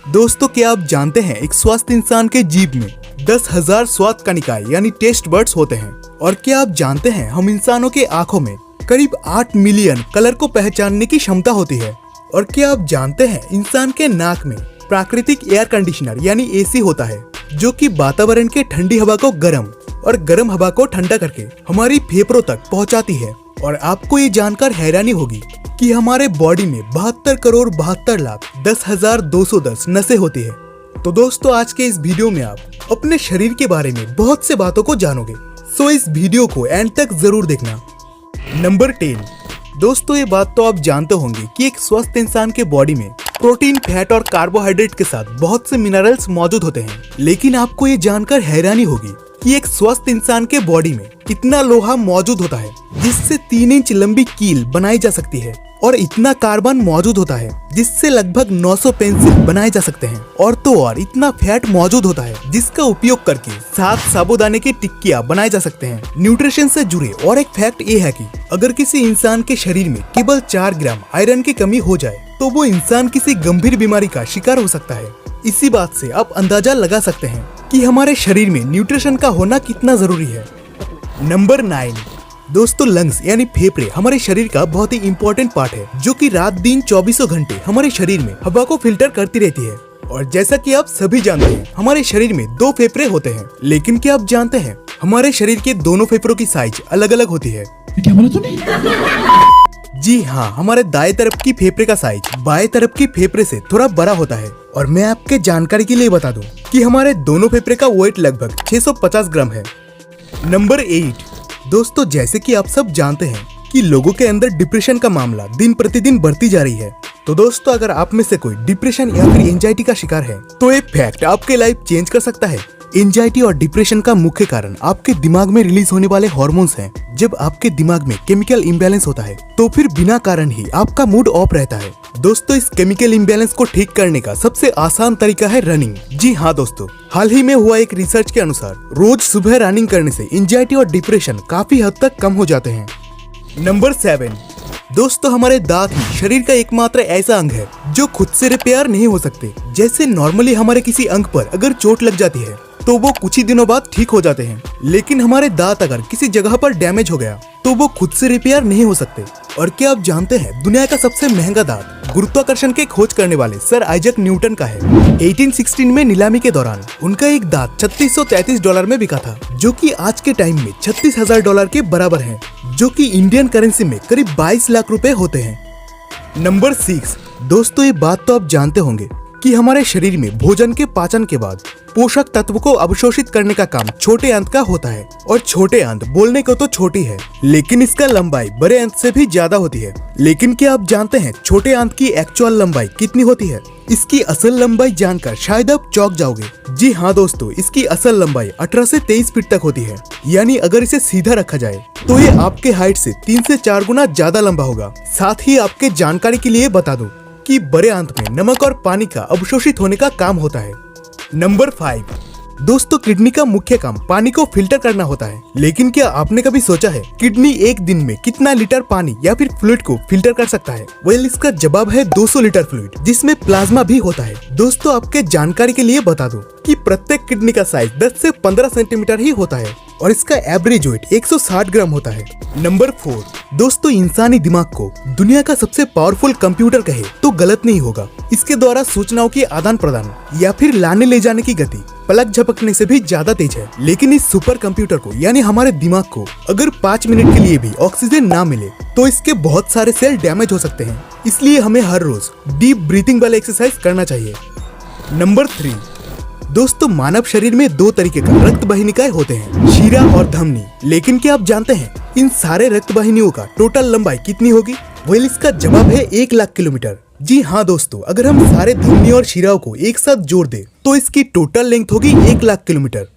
दोस्तों क्या आप जानते हैं एक स्वस्थ इंसान के जीभ में 10,000 स्वाद कणिकाएं यानी टेस्ट बर्ड्स होते हैं। और क्या आप जानते हैं हम इंसानों के आंखों में करीब 8 मिलियन कलर को पहचानने की क्षमता होती है। और क्या आप जानते हैं इंसान के नाक में प्राकृतिक एयर कंडीशनर यानी एसी होता है जो कि वातावरण के ठंडी हवा को गर्म और गर्म हवा को ठंडा करके हमारी फेफड़ों तक पहुंचाती है। और आपको ये जानकर हैरानी होगी कि हमारे बॉडी में 72 करोड़ 72 लाख 10,210 नसें होती है। तो दोस्तों आज के इस वीडियो में आप अपने शरीर के बारे में बहुत से बातों को जानोगे, सो इस वीडियो को एंड तक जरूर देखना। नंबर 10। दोस्तों ये बात तो आप जानते होंगे कि एक स्वस्थ इंसान के बॉडी में प्रोटीन, फैट और कार्बोहाइड्रेट के साथ बहुत से मिनरल्स मौजूद होते हैं। लेकिन आपको ये जानकर हैरानी होगी कि एक स्वस्थ इंसान के बॉडी में इतना लोहा मौजूद होता है जिससे 3 इंच लंबी कील बनाई जा सकती है, और इतना कार्बन मौजूद होता है जिससे लगभग 900 पेंसिल बनाए जा सकते हैं। और तो और इतना फैट मौजूद होता है जिसका उपयोग करके 7 साबूदाने की टिक्कियां बनाए जा सकते हैं। न्यूट्रिशन से जुड़े और एक फैक्ट ये है कि अगर किसी इंसान के शरीर में केवल 4 ग्राम आयरन की कमी हो जाए तो वो इंसान किसी गंभीर बीमारी का शिकार हो सकता है। इसी बात से आप अंदाजा लगा सकते हैं कि हमारे शरीर में न्यूट्रिशन का होना कितना जरूरी है। नंबर 9। दोस्तों लंग्स यानी फेफड़े हमारे शरीर का बहुत ही इम्पोर्टेंट पार्ट है जो कि रात दिन 24 घंटे हमारे शरीर में हवा को फिल्टर करती रहती है। और जैसा कि आप सभी जानते हैं हमारे शरीर में 2 फेफड़े होते हैं। लेकिन क्या आप जानते हैं हमारे शरीर के दोनों फेफड़ों की साइज अलग अलग होती है। क्या बोला तूने? जी हाँ, हमारे दाएं तरफ की फेफड़े का साइज बाएं तरफ की फेफड़े से थोड़ा बड़ा होता है। और मैं आपके जानकारी के लिए बता दूं कि हमारे दोनों फेफड़े का वेट लगभग 650 ग्राम है। नंबर 8। दोस्तों जैसे कि आप सब जानते हैं कि लोगों के अंदर डिप्रेशन का मामला दिन प्रतिदिन बढ़ती जा रही है। तो दोस्तों अगर आप में से कोई डिप्रेशन या फिर एंजाइटी का शिकार है तो ये फैक्ट आपके लाइफ चेंज कर सकता है। एंजाइटी और डिप्रेशन का मुख्य कारण आपके दिमाग में रिलीज होने वाले हार्मोन्स हैं। जब आपके दिमाग में केमिकल इम्बैलेंस होता है तो फिर बिना कारण ही आपका मूड ऑफ रहता है। दोस्तों इस केमिकल इम्बैलेंस को ठीक करने का सबसे आसान तरीका है रनिंग। जी हाँ दोस्तों, हाल ही में हुआ एक रिसर्च के अनुसार रोज सुबह रनिंग करने से एंजाइटी और डिप्रेशन काफी हद तक कम हो जाते हैं। नंबर 7। दोस्तों हमारे दांत ही शरीर का एकमात्र ऐसा अंग है जो खुद से रिपेयर नहीं हो सकते। जैसे नॉर्मली हमारे किसी अंग पर अगर चोट लग जाती है तो वो कुछ ही दिनों बाद ठीक हो जाते हैं, लेकिन हमारे दांत अगर किसी जगह पर डैमेज हो गया तो वो खुद से रिपेयर नहीं हो सकते। और क्या आप जानते हैं दुनिया का सबसे महंगा दांत गुरुत्वाकर्षण के खोज करने वाले सर आइजैक न्यूटन का है। 1816 में नीलामी के दौरान उनका एक दांत $3633 में बिका था, जो कि आज के टाइम में $36,000 के बराबर है, जो कि इंडियन करेंसी में करीब 22 लाख रुपए होते हैं। नंबर 6। दोस्तों ये बात तो आप जानते होंगे कि हमारे शरीर में भोजन के पाचन के बाद पोषक तत्व को अवशोषित करने का काम छोटे आंत का होता है। और छोटे आंत बोलने को तो छोटी है लेकिन इसका लंबाई बड़े आंत से भी ज्यादा होती है। लेकिन क्या आप जानते हैं छोटे आंत की एक्चुअल लंबाई कितनी होती है? इसकी असल लंबाई जानकर शायद आप चौंक जाओगे। जी हाँ दोस्तों, इसकी असल लंबाई 18 से 23 फीट तक होती है। यानी अगर इसे सीधा रखा जाए तो ये आपके हाइट से 3 से 4 गुना ज्यादा लंबा होगा। साथ ही आपके जानकारी के लिए बता दूं कि बड़े आंत में नमक और पानी का अवशोषित होने का काम होता है। नंबर 5। दोस्तों किडनी का मुख्य काम पानी को फिल्टर करना होता है। लेकिन क्या आपने कभी सोचा है किडनी एक दिन में कितना लीटर पानी या फिर फ्लूइड को फिल्टर कर सकता है? वेल इसका जवाब है 200 लीटर फ्लूइड, जिसमें प्लाज्मा भी होता है। दोस्तों आपके जानकारी के लिए बता दूं कि प्रत्येक किडनी का साइज 10 से 15 सेंटीमीटर ही होता है और इसका एवरेज वेट 160 ग्राम होता है। नंबर 4। दोस्तों इंसानी दिमाग को दुनिया का सबसे पावरफुल कंप्यूटर कहे तो गलत नहीं होगा। इसके द्वारा सूचनाओं के आदान प्रदान या फिर लाने ले जाने की गति पलक झपकने से भी ज्यादा तेज है। लेकिन इस सुपर कंप्यूटर को यानी हमारे दिमाग को अगर 5 मिनट के लिए भी ऑक्सीजन ना मिले तो इसके बहुत सारे सेल डैमेज हो सकते हैं। इसलिए हमें हर रोज डीप ब्रीथिंग वाले एक्सरसाइज करना चाहिए। नंबर 3। दोस्तों मानव शरीर में 2 तरीके का रक्त वाहिनिकाएं होते हैं, शिरा और धमनी। लेकिन क्या आप जानते हैं इन सारे रक्त वाहिनियों का टोटल लंबाई कितनी होगी? वेल इसका जवाब है 1 लाख किलोमीटर। जी हाँ दोस्तों, अगर हम सारे धमनी और शिराओं को एक साथ जोड़ दे तो इसकी टोटल लेंथ होगी 1 लाख किलोमीटर।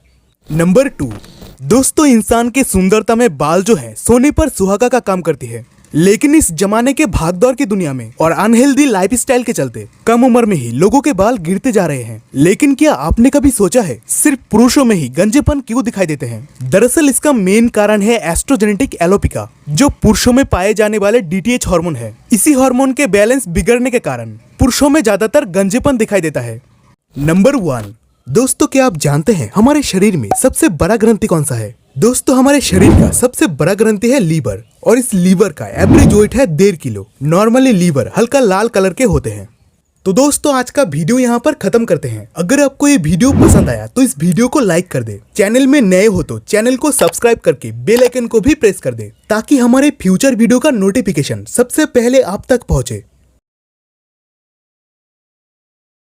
नंबर 2। दोस्तों इंसान की सुंदरता में बाल जो है सोने पर सुहागा का काम करती है। लेकिन इस जमाने के भागदौड़ की दुनिया में और अनहेल्दी लाइफस्टाइल के चलते कम उम्र में ही लोगों के बाल गिरते जा रहे हैं। लेकिन क्या आपने कभी सोचा है सिर्फ पुरुषों में ही गंजेपन क्यों दिखाई देते हैं? दरअसल इसका मेन कारण है एस्ट्रोजेनेटिक एलोपिका, जो पुरुषों में पाए जाने वाले डीटीएच हार्मोन है। इसी हार्मोन के बैलेंस बिगड़ने के कारण पुरुषों में ज्यादातर गंजेपन दिखाई देता है। नंबर 1। दोस्तों, क्या आप जानते हैं हमारे शरीर में सबसे बड़ा ग्रंथि कौन सा है? दोस्तों, हमारे शरीर का सबसे बड़ा ग्रंथि है लीवर, और इस लीवर का एवरेज वेट है 1.5 किलो। नॉर्मली लीवर हल्का लाल कलर के होते हैं। तो दोस्तों, आज का वीडियो यहाँ पर खत्म करते हैं। अगर आपको ये वीडियो पसंद आया तो इस वीडियो को लाइक कर दे। चैनल में नए हो तो चैनल को सब्सक्राइब करके बेल आइकन को भी प्रेस कर दे, ताकि हमारे फ्यूचर वीडियो का नोटिफिकेशन सबसे पहले आप तक पहुंचे।